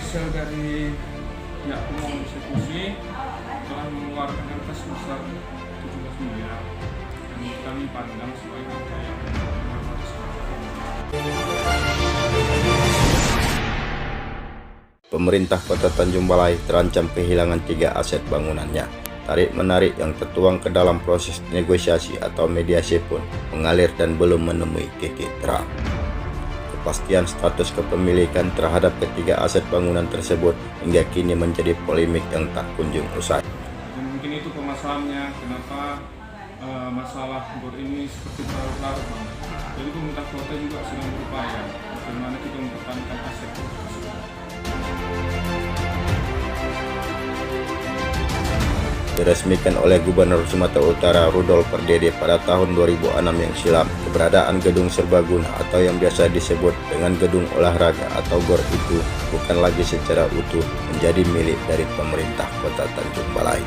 ofisial dari pihak pemohon eksekusi telah mengeluarkan RK sebesar 17 miliar dan kami pandang sebagai angka yang Pemerintah Kota Tanjung Balai terancam kehilangan 3 aset bangunannya. Tarik-menarik yang tertuang ke dalam proses negosiasi atau mediasi pun mengalir dan belum menemui titik terang. Kepastian status kepemilikan terhadap ketiga aset bangunan tersebut hingga kini menjadi polemik yang tak kunjung usai. Dan mungkin itu permasalahannya, kenapa masalah bor ini seperti berlarut-larut. Jadi pemerintah kota juga sedang berupaya bagaimana kita mempertahankan aset tersebut. Diresmikan oleh Gubernur Sumatera Utara Rudolf Pardede pada tahun 2006 yang silam, keberadaan gedung serbaguna atau yang biasa disebut dengan gedung olahraga atau GOR itu bukan lagi secara utuh menjadi milik dari pemerintah Kota Tanjung Balai.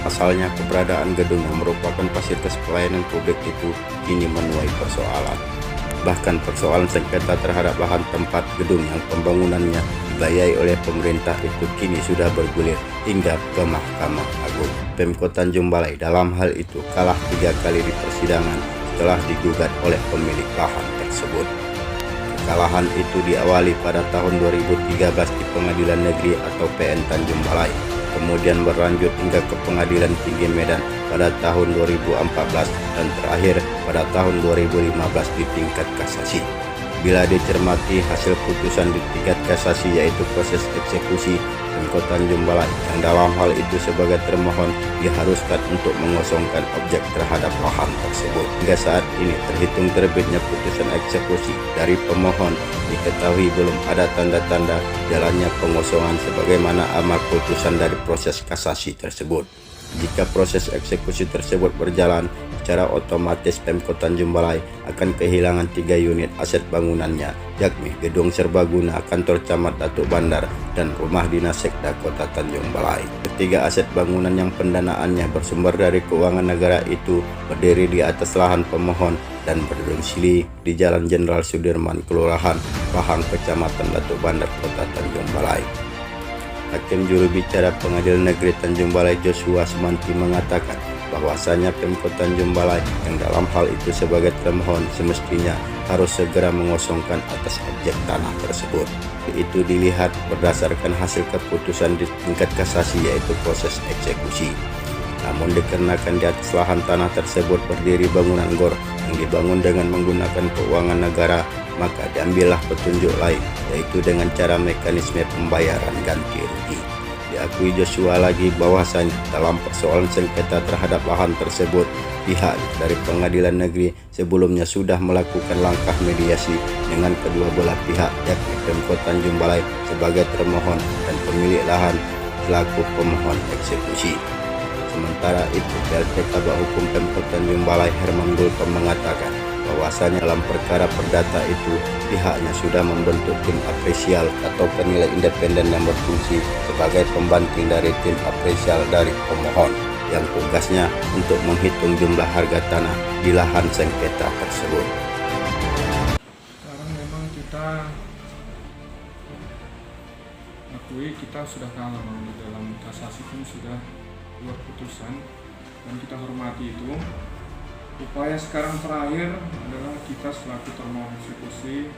Asalnya keberadaan gedung yang merupakan fasilitas pelayanan publik itu kini menuai persoalan. Bahkan persoalan sengketa terhadap lahan tempat gedung yang pembangunannya dibiayai oleh pemerintah itu kini sudah bergulir hingga ke Mahkamah Agung. Pemkot Tanjung Balai dalam hal itu kalah 3 kali di persidangan setelah digugat oleh pemilik lahan tersebut. Kekalahan itu diawali pada tahun 2013 di Pengadilan Negeri atau PN Tanjung Balai, kemudian berlanjut hingga ke Pengadilan Tinggi Medan pada tahun 2014 dan terakhir pada tahun 2015 di tingkat kasasi. Bila dicermati hasil putusan di tingkat kasasi yaitu proses eksekusi, Pemkot Tanjung Balai yang dalam hal itu sebagai termohon diharuskan untuk mengosongkan objek terhadap lahan tersebut. Hingga saat ini terhitung terbitnya putusan eksekusi dari pemohon diketahui belum ada tanda-tanda jalannya pengosongan sebagaimana amal putusan dari proses kasasi tersebut. Jika proses eksekusi tersebut berjalan, secara otomatis Pemkot Tanjung Balai akan kehilangan 3 unit aset bangunannya, yakni Gedung Serbaguna, Kantor Camat Datuk Bandar, dan Rumah Dinas Sekda Kota Tanjung Balai. Ketiga aset bangunan yang pendanaannya bersumber dari keuangan negara itu berdiri di atas lahan pemohon dan berdomisili di Jalan Jenderal Sudirman, Kelurahan Pahang, Kecamatan Datuk Bandar, Kota Tanjung Balai. Hakim juru bicara Pengadilan Negeri Tanjung Balai Joshua Semanti mengatakan bahwasanya Pemkot Tanjung Balai yang dalam hal itu sebagai termohon semestinya harus segera mengosongkan atas objek tanah tersebut. Itu dilihat berdasarkan hasil keputusan di tingkat kasasi yaitu proses eksekusi. Namun dikarenakan di atas lahan tanah tersebut berdiri bangunan GOR yang dibangun dengan menggunakan keuangan negara, maka diambillah petunjuk lain yaitu dengan cara mekanisme pembayaran ganti rugi. Diakui Joshua lagi bahwasannya dalam persoalan sengketa terhadap lahan tersebut, pihak dari Pengadilan Negeri sebelumnya sudah melakukan langkah mediasi dengan kedua belah pihak, yakni Pemkot Tanjung Balai sebagai termohon dan pemilik lahan selaku pemohon eksekusi. Sementara itu, PLT Kabak Hukum Pemkot Tanjung Balai Herman Gultom mengatakan bahwasanya dalam perkara perdata itu pihaknya sudah membentuk tim apresial atau penilai independen yang berfungsi sebagai pembanting dari tim apresial dari pemohon yang tugasnya untuk menghitung jumlah harga tanah di lahan sengketa tersebut. Sekarang memang kita akui kita sudah kalah di dalam kasasi pun sudah keluar putusan dan kita hormati itu. Upaya sekarang terakhir adalah kita selaku termohon eksekusi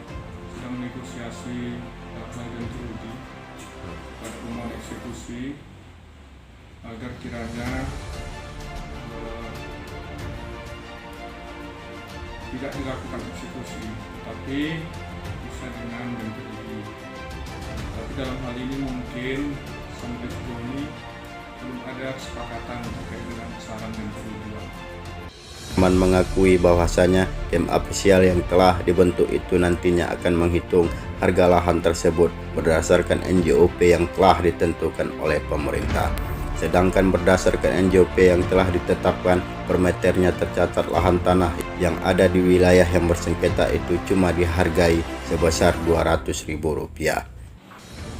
sedang negosiasi bahan ganti rugi pada pemohon eksekusi agar kiranya tidak dilakukan eksekusi, tapi bisa dengan ganti rugi. Tapi dalam hal ini mungkin sampai sejauh ini belum ada kesepakatan terkait dengan saran ganti rugi. Herman mengakui bahwasanya tim apresial yang telah dibentuk itu nantinya akan menghitung harga lahan tersebut berdasarkan NJOP yang telah ditentukan oleh pemerintah. Sedangkan berdasarkan NJOP yang telah ditetapkan, per meternya tercatat lahan tanah yang ada di wilayah yang bersengketa itu cuma dihargai sebesar Rp200.000.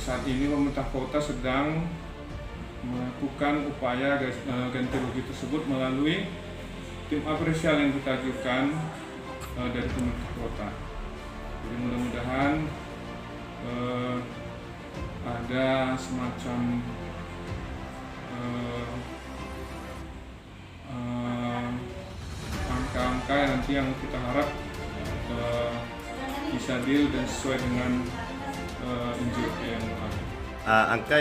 Saat ini pemerintah kota sedang melakukan upaya ganti rugi tersebut melalui tim apresial yang kita ajukan dari pemerintah kota. Jadi mudah-mudahan ada semacam angka-angka nanti yang kita harap bisa deal dan sesuai dengan NJP yang ada. Angka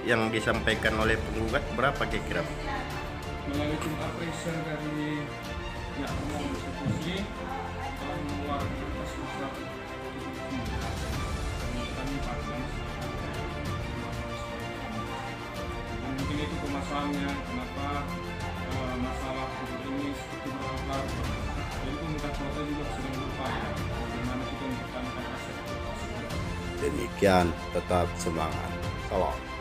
yang disampaikan oleh penggugat berapa kira-kira? Melalui tim appraisal dari pihak umum institusi telah mengeluarkan kertas besar kami pandang mungkin itu permasalahannya kenapa masalah ini seperti berakar. Jadi pemerintah kota juga sedang berupaya bagaimana kita mempertahankan aset. Demikian, tetap semangat. Salam.